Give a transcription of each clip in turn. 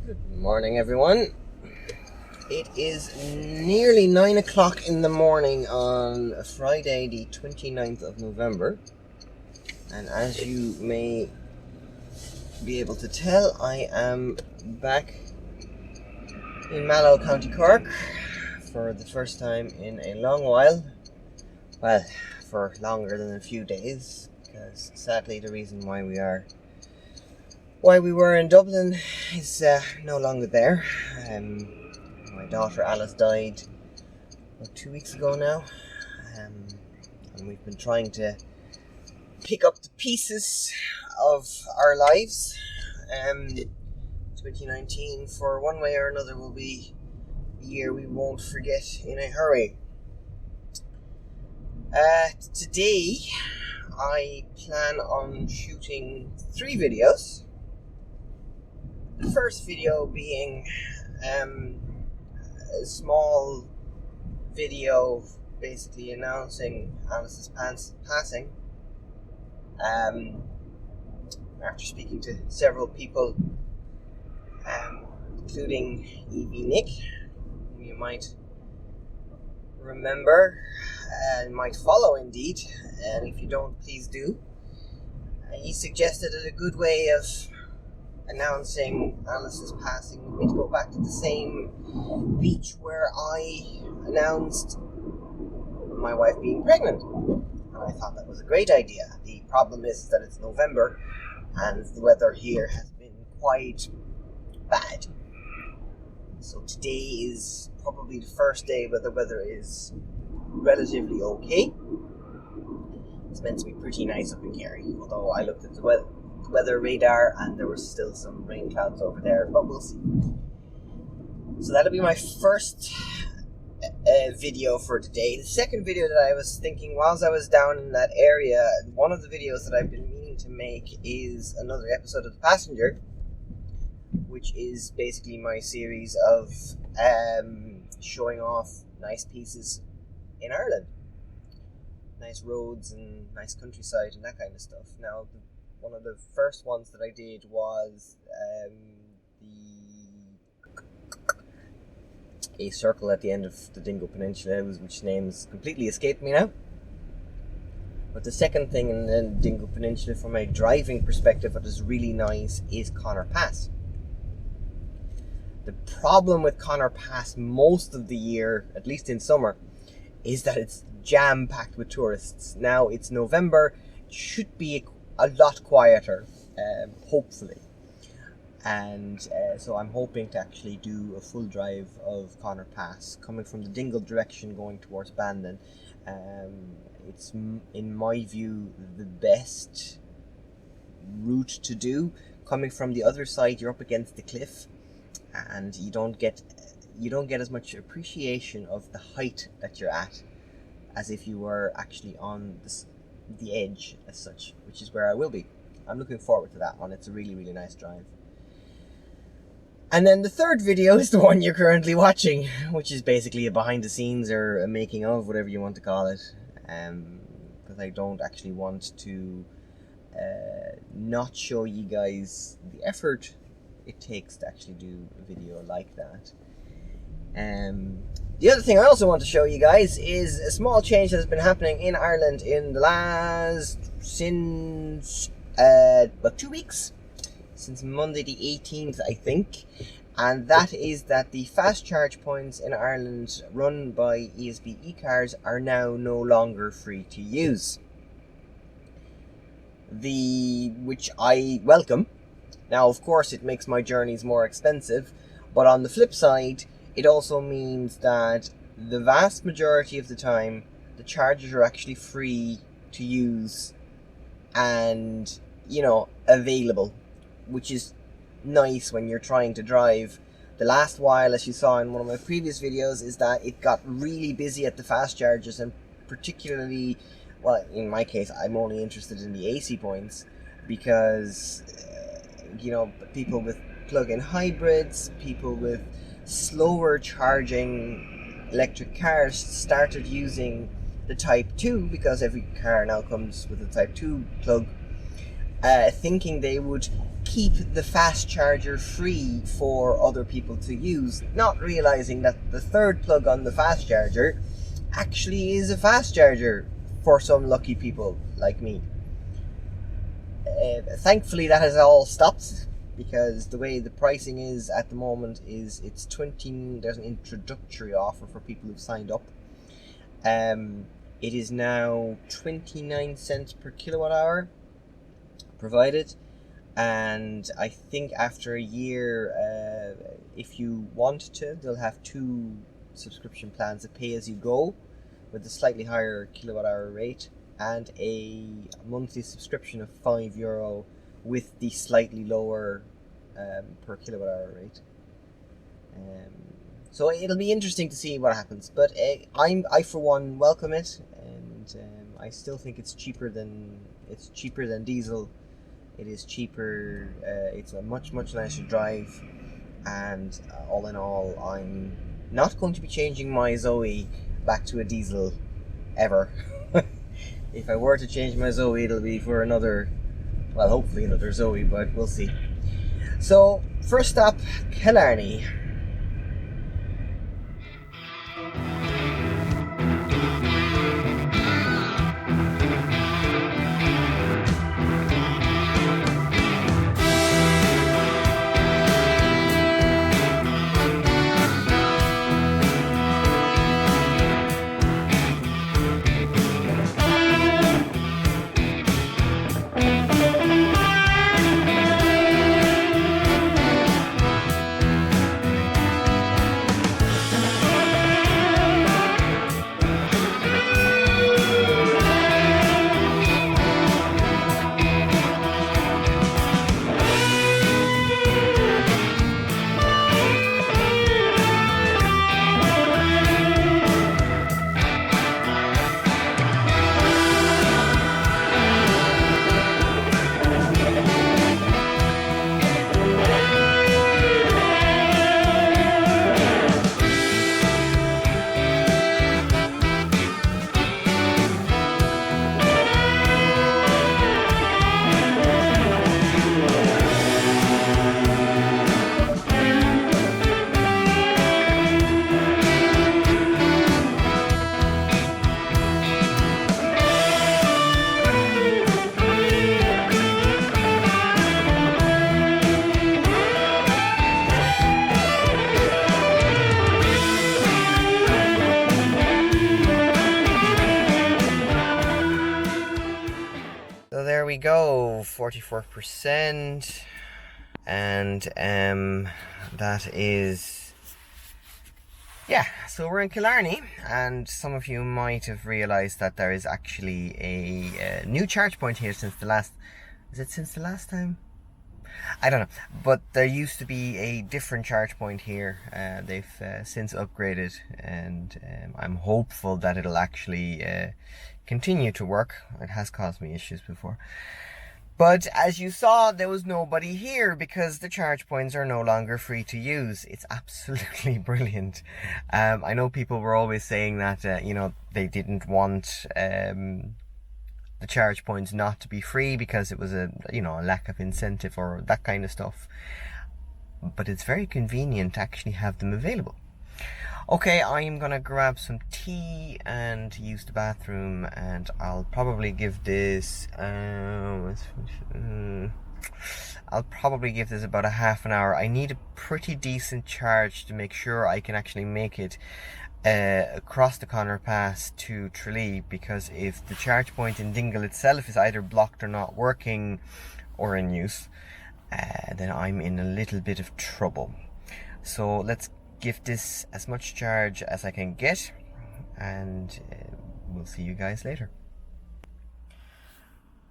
Good morning, everyone. It is nearly 9 o'clock in the morning on Friday, the 29th of November. And as you may be able to tell, I am back in Mallow, County Cork for the first time in a long while. Well, for longer than a few days, because sadly the reason why we were in Dublin is no longer there. My daughter Alice died about 2 weeks ago now, and we've been trying to pick up the pieces of our lives. 2019, for one way or another, will be a year we won't forget in a hurry. Today, I plan on shooting 3 videos. The first video being a small video basically announcing Alice's passing. After speaking to several people, including Evie Nick, who you might remember and might follow indeed, and if you don't, please do. He suggested that a good way of announcing Alice's passing would be to go back to the same beach where I announced my wife being pregnant. And I thought that was a great idea. The problem is that it's November and the weather here has been quite bad. So today is probably the first day where the weather is relatively okay. It's meant to be pretty nice up in Kerry, although I looked at the weather radar and there was still some rain clouds over there, but we'll see. So that'll be my first video for today. The second video that I was thinking whilst I was down in that area, one of the videos that I've been meaning to make is another episode of The Passenger, which is basically my series of showing off nice pieces in Ireland. Nice roads and nice countryside and that kind of stuff. Now, one of the first ones that I did was a circle at the end of the Dingle Peninsula, which names completely escaped me now. But the second thing in the Dingle Peninsula, from a driving perspective, that is really nice is Conor Pass. The problem with Conor Pass most of the year, at least in summer, is that it's jam-packed with tourists. Now it's November, it should be a lot quieter, hopefully. And so I'm hoping to actually do a full drive of Conor Pass, coming from the Dingle direction going towards Bandon. It's, in my view, the best route to do. Coming from the other side, you're up against the cliff, and you don't get as much appreciation of the height that you're at as if you were actually on the edge as such, which is where I will be. I'm looking forward to that one. It's a really, really nice drive. And then the third video is the one you're currently watching, which is basically a behind the scenes or a making of, whatever you want to call it. Because I don't actually want to not show you guys the effort it takes to actually do a video like that. The other thing I also want to show you guys is a small change that has been happening in Ireland in the since about 2 weeks, since Monday the 18th, I think, and that is that the fast charge points in Ireland run by ESB e-cars are now no longer free to use, which I welcome. Now, of course, it makes my journeys more expensive, but on the flip side, it also means that the vast majority of the time, the chargers are actually free to use and, available, which is nice when you're trying to drive. The last while, as you saw in one of my previous videos, is that it got really busy at the fast chargers, and particularly, well, in my case, I'm only interested in the AC points, because, people with plug-in hybrids, people with slower charging electric cars started using the Type 2, because every car now comes with a Type 2 plug, thinking they would keep the fast charger free for other people to use, not realizing that the third plug on the fast charger actually is a fast charger for some lucky people like me. Thankfully that has all stopped, because the way the pricing is at the moment is it's 20, there's an introductory offer for people who've signed up. It is now 29 cents per kilowatt hour provided, and I think after a year, if you want to, they'll have 2 subscription plans: a pay as you go with a slightly higher kilowatt hour rate, and a monthly subscription of €5 with the slightly lower per kilowatt hour rate. So it'll be interesting to see what happens, but I for one welcome it, and I still think it's cheaper than diesel. It is cheaper. It's a much nicer drive, and all in all, I'm not going to be changing my Zoe back to a diesel ever. If I were to change my Zoe, it'll be for another, well, hopefully another Zoe, but we'll see. So, first stop, Killarney. So there we go, 44%, and that is, yeah, so we're in Killarney, and some of you might have realised that there is actually a new charge point here since the last time? I don't know, but there used to be a different charge point here. They've since upgraded, and I'm hopeful that it'll actually continue to work. It has caused me issues before. But as you saw, there was nobody here because the charge points are no longer free to use. It's absolutely brilliant. I know people were always saying that, they didn't want the charge points not to be free because it was a lack of incentive or that kind of stuff. But it's very convenient to actually have them available. Okay, I'm gonna grab some tea and use the bathroom, and I'll probably give this about a half an hour. I need a pretty decent charge to make sure I can actually make it across the Conor Pass to Tralee, because if the charge point in Dingle itself is either blocked or not working or in use, then I'm in a little bit of trouble. So let's give this as much charge as I can get, and we'll see you guys later.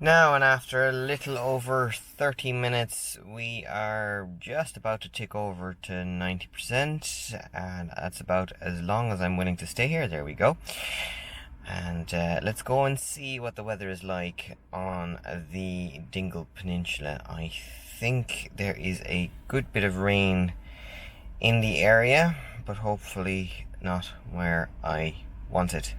Now, and after a little over 30 minutes, we are just about to tick over to 90%, and that's about as long as I'm willing to stay here. There we go. And let's go and see what the weather is like on the Dingle Peninsula. I think there is a good bit of rain in the area, but hopefully not where I want it.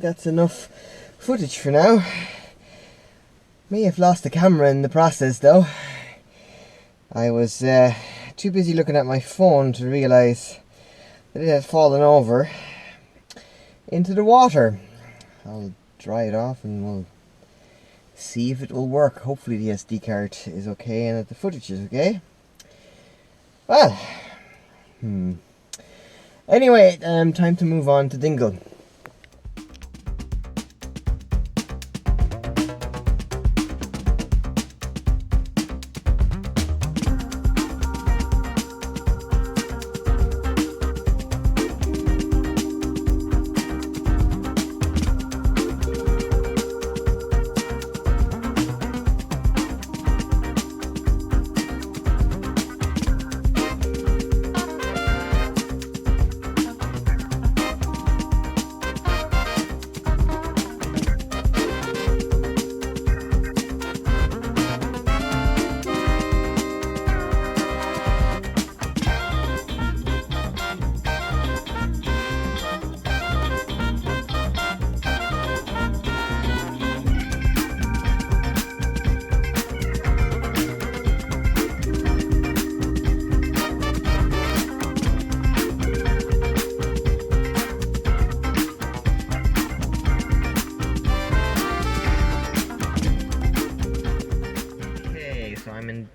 that's enough footage for now. May have lost the camera in the process though. I was too busy looking at my phone to realise that it had fallen over into the water. I'll dry it off and we'll see if it will work. Hopefully the SD card is okay and that the footage is okay. Well, anyway, time to move on to Dingle.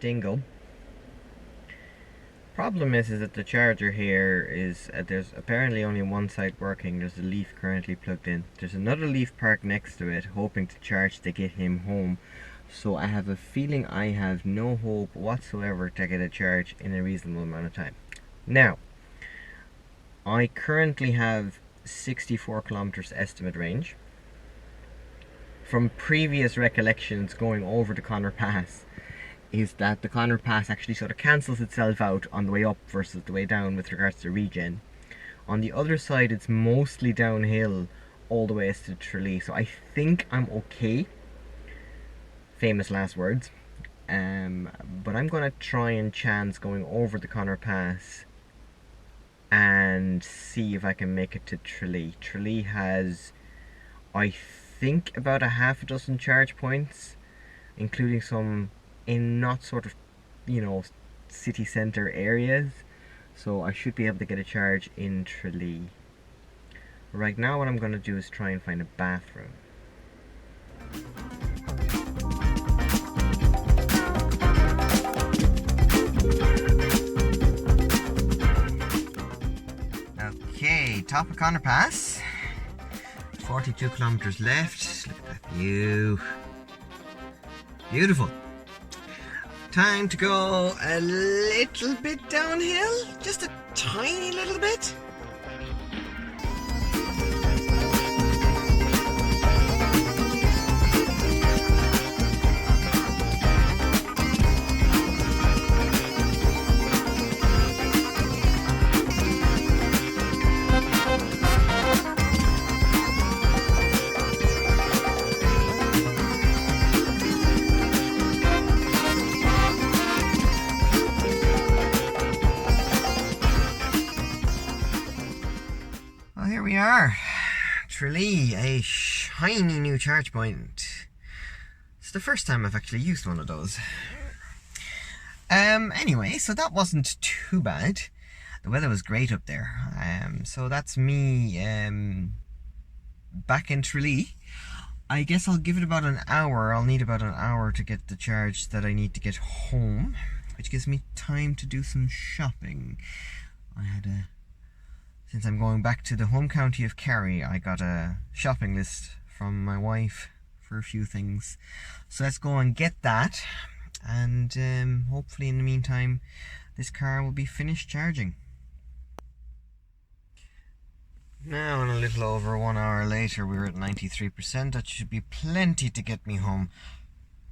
Dingle. Problem is that the charger here is there's apparently only one side working. There's a leaf currently plugged in. There's another leaf parked next to it, hoping to charge to get him home. So I have a feeling I have no hope whatsoever to get a charge in a reasonable amount of time. Now, I currently have 64 kilometers estimate range. From previous recollections going over the Conor Pass, is that the Conor Pass actually sort of cancels itself out on the way up versus the way down with regards to regen. On the other side, it's mostly downhill all the way to Tralee, so I think I'm okay. Famous last words. But I'm going to try and chance going over the Conor Pass and see if I can make it to Tralee. Tralee has, I think, about a half a dozen charge points, including some in not sort of, you know, city centre areas, so I should be able to get a charge in Tralee. Right now what I'm going to do is try and find a bathroom. Okay, top of Conor Pass, 42 kilometers left. Look at that view, beautiful. Time to go a little bit downhill, just a tiny little bit. Here we are, Tralee, a shiny new charge point. It's the first time I've actually used one of those. Anyway, so that wasn't too bad. The weather was great up there. So that's me back in Tralee. I guess I'll give it about an hour. I'll need about an hour to get the charge that I need to get home, which gives me time to do some shopping. Since I'm going back to the home county of Kerry, I got a shopping list from my wife for a few things. So let's go and get that, and hopefully in the meantime this car will be finished charging. Now, in a little over 1 hour later, we're at 93%. That should be plenty to get me home.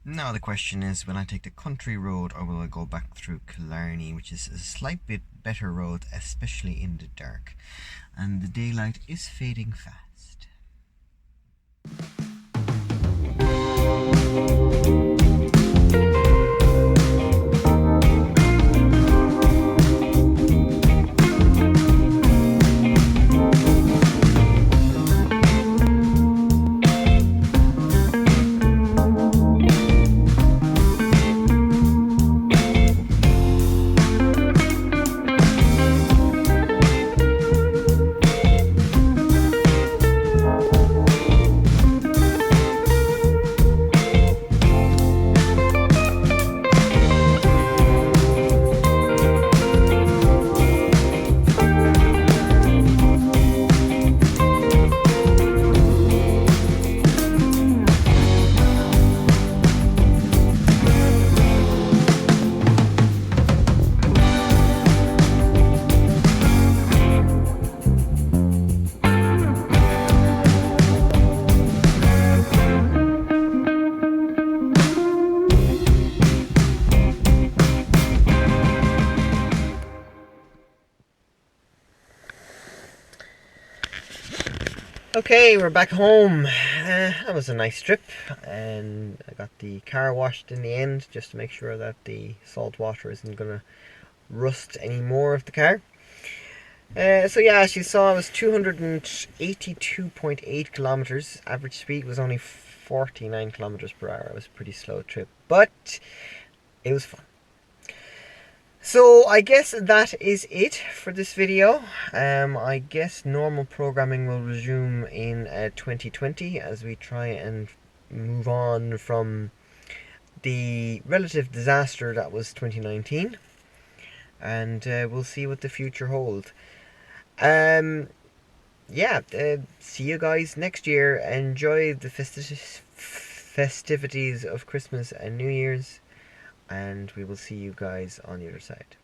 Now the question is, will I take the country road or will I go back through Killarney, which is a slight bit better road, especially in the dark. And the daylight is fading fast. Okay, we're back home. That was a nice trip, and I got the car washed in the end just to make sure that the salt water isn't gonna rust any more of the car. So yeah, as you saw, it was 282.8 kilometers. Average speed was only 49 kilometers per hour. It was a pretty slow trip, but it was fun. So I guess that is it for this video. I guess normal programming will resume in 2020 as we try and move on from the relative disaster that was 2019, and we'll see what the future holds. Yeah, see you guys next year. Enjoy the festivities of Christmas and New Year's, and we will see you guys on the other side.